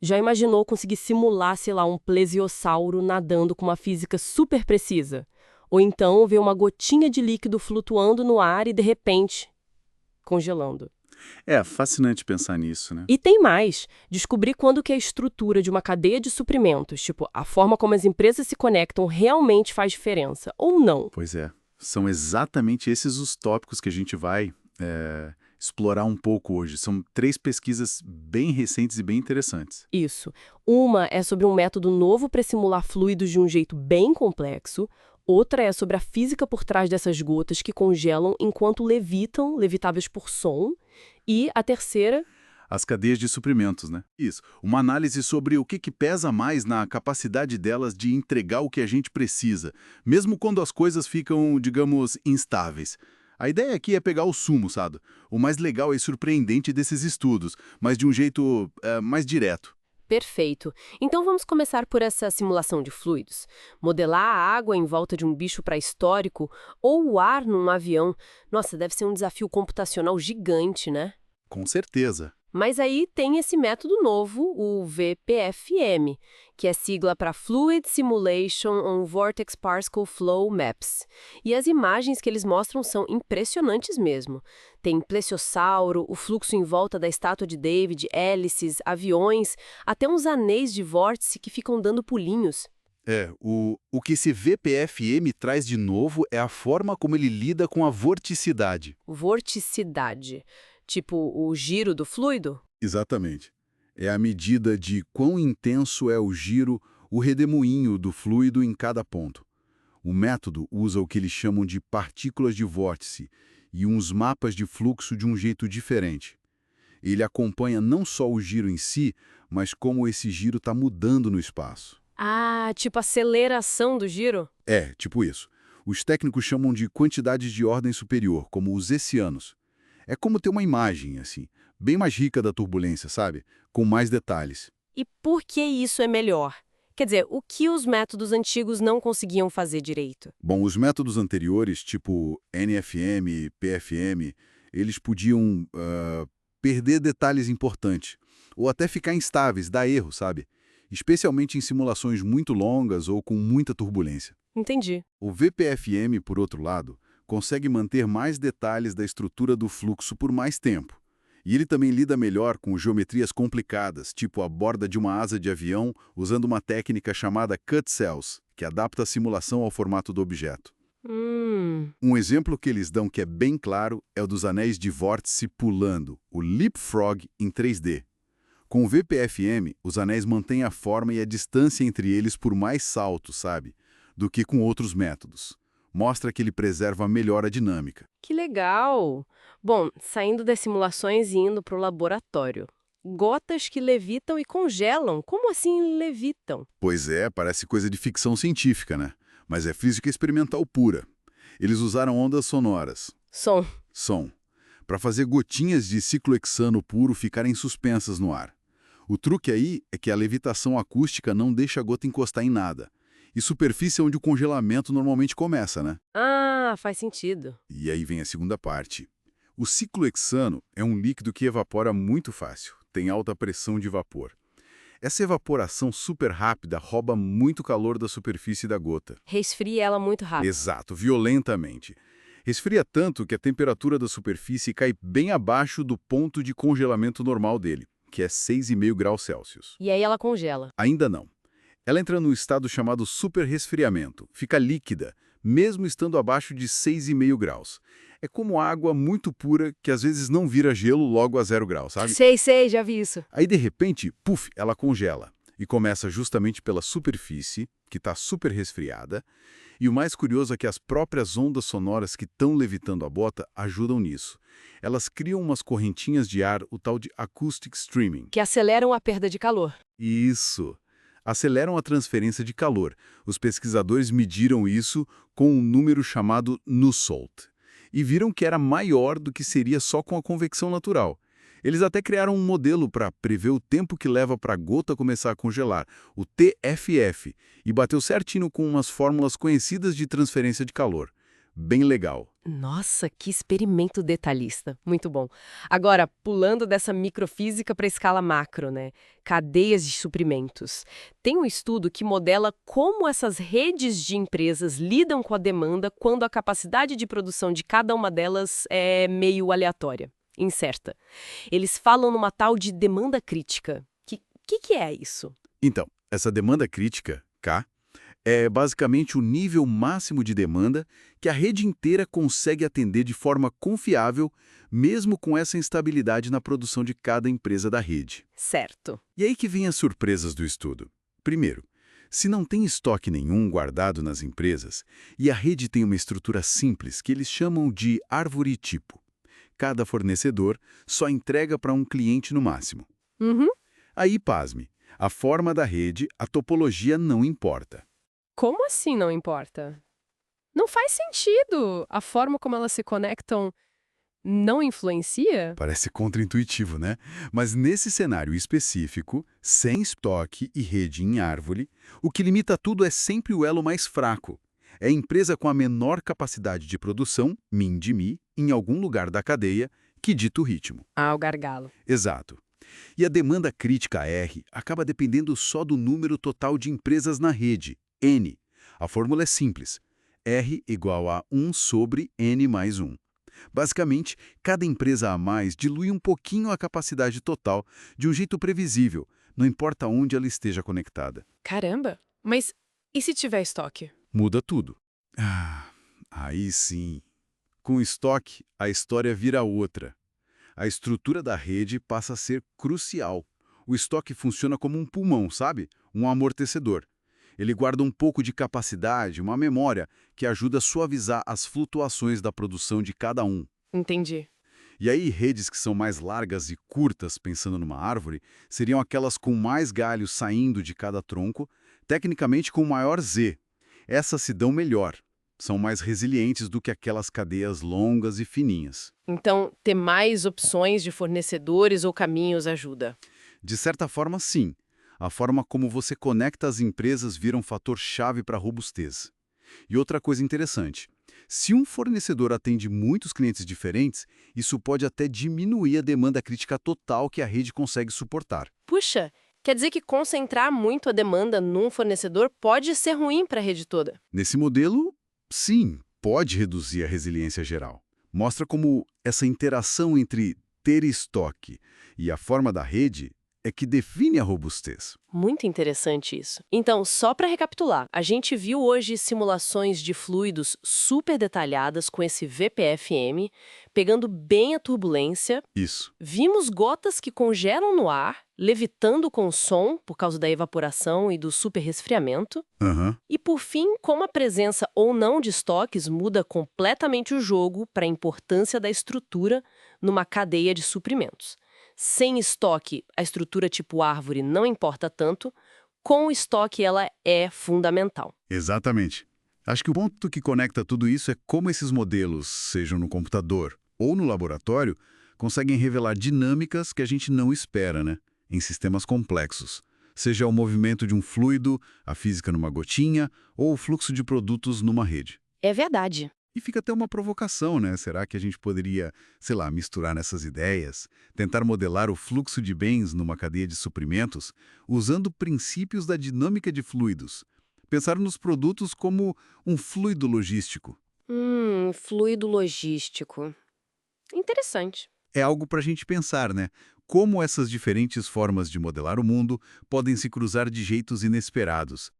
Já imaginou conseguir simular, sei lá, um plesiosauro nadando com uma física super precisa? Ou então ver uma gotinha de líquido flutuando no ar e, de repente, congelando. É fascinante pensar nisso, né? E tem mais, descobrir quando que a estrutura de uma cadeia de suprimentos, tipo, a forma como as empresas se conectam realmente faz diferença, ou não. Pois é, são exatamente esses os tópicos que a gente vai explorar um pouco hoje. São 3 pesquisas bem recentes e bem interessantes. Isso. Uma é sobre um método novo para simular fluidos de um jeito bem complexo, outra é sobre a física por trás dessas gotas que congelam enquanto levitam, levitáveis por som, e a terceira. As cadeias de suprimentos, né? Isso. Uma análise sobre o que pesa mais na capacidade delas de entregar o que a gente precisa, mesmo quando as coisas ficam, digamos, instáveis. A ideia aqui é pegar o sumo, sabe? O mais legal e surpreendente desses estudos, mas de um jeito mais direto. Perfeito. Então vamos começar por essa simulação de fluidos. Modelar a água em volta de um bicho pré-histórico ou o ar num avião. Nossa, deve ser um desafio computacional gigante, né? Com certeza. Mas aí tem esse método novo, o VPFM, que é sigla para Fluid Simulation on Vortex Particle Flow Maps. E as imagens que eles mostram são impressionantes mesmo. Tem plesiosauro, o fluxo em volta da estátua de David, hélices, aviões, até uns anéis de vórtice que ficam dando pulinhos. O que esse VPFM traz de novo é a forma como ele lida com a vorticidade. Vorticidade. Tipo o giro do fluido? Exatamente. É a medida de quão intenso é o giro, o redemoinho do fluido em cada ponto. O método usa o que eles chamam de partículas de vórtice e uns mapas de fluxo de um jeito diferente. Ele acompanha não só o giro em si, mas como esse giro está mudando no espaço. Ah, tipo aceleração do giro? É, tipo isso. Os técnicos chamam de quantidades de ordem superior, como os hessianos. É como ter uma imagem, assim, bem mais rica da turbulência, sabe? Com mais detalhes. E por que isso é melhor? Quer dizer, o que os métodos antigos não conseguiam fazer direito? Bom, os métodos anteriores, tipo NFM, PFM, eles podiam perder detalhes importantes, ou até ficar instáveis, dar erro, sabe? Especialmente em simulações muito longas ou com muita turbulência. Entendi. O VPFM, por outro lado, consegue manter mais detalhes da estrutura do fluxo por mais tempo. E ele também lida melhor com geometrias complicadas, tipo a borda de uma asa de avião, usando uma técnica chamada cut cells, que adapta a simulação ao formato do objeto. Hum. Um exemplo que eles dão que é bem claro é o dos anéis de vórtice pulando, o leapfrog em 3D. Com o VPFM, os anéis mantêm a forma e a distância entre eles por mais saltos, sabe? Do que com outros métodos. Mostra que ele preserva melhor a dinâmica. Que legal! Bom, saindo das simulações e indo para o laboratório. Gotas que levitam e congelam. Como assim levitam? Pois é, parece coisa de ficção científica, né? Mas é física experimental pura. Eles usaram ondas sonoras, som, para fazer gotinhas de ciclohexano puro ficarem suspensas no ar. O truque aí é que a levitação acústica não deixa a gota encostar em nada. E superfície é onde o congelamento normalmente começa, né? Ah, faz sentido. E aí vem a segunda parte. O ciclohexano é um líquido que evapora muito fácil, tem alta pressão de vapor. Essa evaporação super rápida rouba muito calor da superfície da gota. Resfria ela muito rápido. Exato, violentamente. Resfria tanto que a temperatura da superfície cai bem abaixo do ponto de congelamento normal dele, que é 6,5 graus Celsius. E aí ela congela. Ainda não. Ela entra num estado chamado superresfriamento, fica líquida, mesmo estando abaixo de 6,5 graus. É como água muito pura que às vezes não vira gelo logo a 0 graus, sabe? Sei, já vi isso. Aí de repente, puf, ela congela. E começa justamente pela superfície, que está super resfriada. E o mais curioso é que as próprias ondas sonoras que estão levitando a bota ajudam nisso. Elas criam umas correntinhas de ar, o tal de acoustic streaming. Que aceleram a perda de calor. Isso. Aceleram a transferência de calor. Os pesquisadores mediram isso com um número chamado Nusselt e viram que era maior do que seria só com a convecção natural. Eles até criaram um modelo para prever o tempo que leva para a gota começar a congelar, o TFF, e bateu certinho com umas fórmulas conhecidas de transferência de calor. Bem legal. Nossa, que experimento detalhista. Muito bom. Agora, pulando dessa microfísica para a escala macro, né? Cadeias de suprimentos. Tem um estudo que modela como essas redes de empresas lidam com a demanda quando a capacidade de produção de cada uma delas é meio aleatória, incerta. Eles falam numa tal de demanda crítica. Que é isso? Então, essa demanda crítica, K, é basicamente o nível máximo de demanda que a rede inteira consegue atender de forma confiável, mesmo com essa instabilidade na produção de cada empresa da rede. Certo. E aí que vem as surpresas do estudo. Primeiro, se não tem estoque nenhum guardado nas empresas e a rede tem uma estrutura simples que eles chamam de árvore tipo, cada fornecedor só entrega para um cliente no máximo. Uhum. Aí, pasme, a forma da rede, a topologia não importa. Como assim não importa? Não faz sentido. A forma como elas se conectam não influencia? Parece contraintuitivo, né? Mas nesse cenário específico, sem estoque e rede em árvore, o que limita tudo é sempre o elo mais fraco. É a empresa com a menor capacidade de produção, min de mi, em algum lugar da cadeia, que dita o ritmo. Ah, o gargalo. Exato. E a demanda crítica R acaba dependendo só do número total de empresas na rede, N. A fórmula é simples. R igual a 1 sobre N mais 1. Basicamente, cada empresa a mais dilui um pouquinho a capacidade total, de um jeito previsível, não importa onde ela esteja conectada. Caramba! Mas e se tiver estoque? Muda tudo. Aí sim. Com estoque, a história vira outra. A estrutura da rede passa a ser crucial. O estoque funciona como um pulmão, sabe? Um amortecedor. Ele guarda um pouco de capacidade, uma memória, que ajuda a suavizar as flutuações da produção de cada um. Entendi. E aí, redes que são mais largas e curtas, pensando numa árvore, seriam aquelas com mais galhos saindo de cada tronco, tecnicamente com maior Z. Essas se dão melhor. São mais resilientes do que aquelas cadeias longas e fininhas. Então, ter mais opções de fornecedores ou caminhos ajuda. De certa forma, sim. A forma como você conecta as empresas vira um fator-chave para a robustez. E outra coisa interessante, se um fornecedor atende muitos clientes diferentes, isso pode até diminuir a demanda crítica total que a rede consegue suportar. Puxa, quer dizer que concentrar muito a demanda num fornecedor pode ser ruim para a rede toda. Nesse modelo, sim, pode reduzir a resiliência geral. Mostra como essa interação entre ter estoque e a forma da rede é que define a robustez. Muito interessante isso. Então, só para recapitular, a gente viu hoje simulações de fluidos super detalhadas com esse VPFM, pegando bem a turbulência. Isso. Vimos gotas que congelam no ar, levitando com som por causa da evaporação e do superresfriamento. E, por fim, como a presença ou não de estoques muda completamente o jogo para a importância da estrutura numa cadeia de suprimentos. Sem estoque, a estrutura tipo árvore não importa tanto. Com o estoque, ela é fundamental. Exatamente. Acho que o ponto que conecta tudo isso é como esses modelos, sejam no computador ou no laboratório, conseguem revelar dinâmicas que a gente não espera, né? Em sistemas complexos. Seja o movimento de um fluido, a física numa gotinha ou o fluxo de produtos numa rede. É verdade. E fica até uma provocação, né? Será que a gente poderia, sei lá, misturar nessas ideias, tentar modelar o fluxo de bens numa cadeia de suprimentos, usando princípios da dinâmica de fluidos? Pensar nos produtos como um fluido logístico. Fluido logístico. Interessante. É algo para a gente pensar, né? Como essas diferentes formas de modelar o mundo podem se cruzar de jeitos inesperados,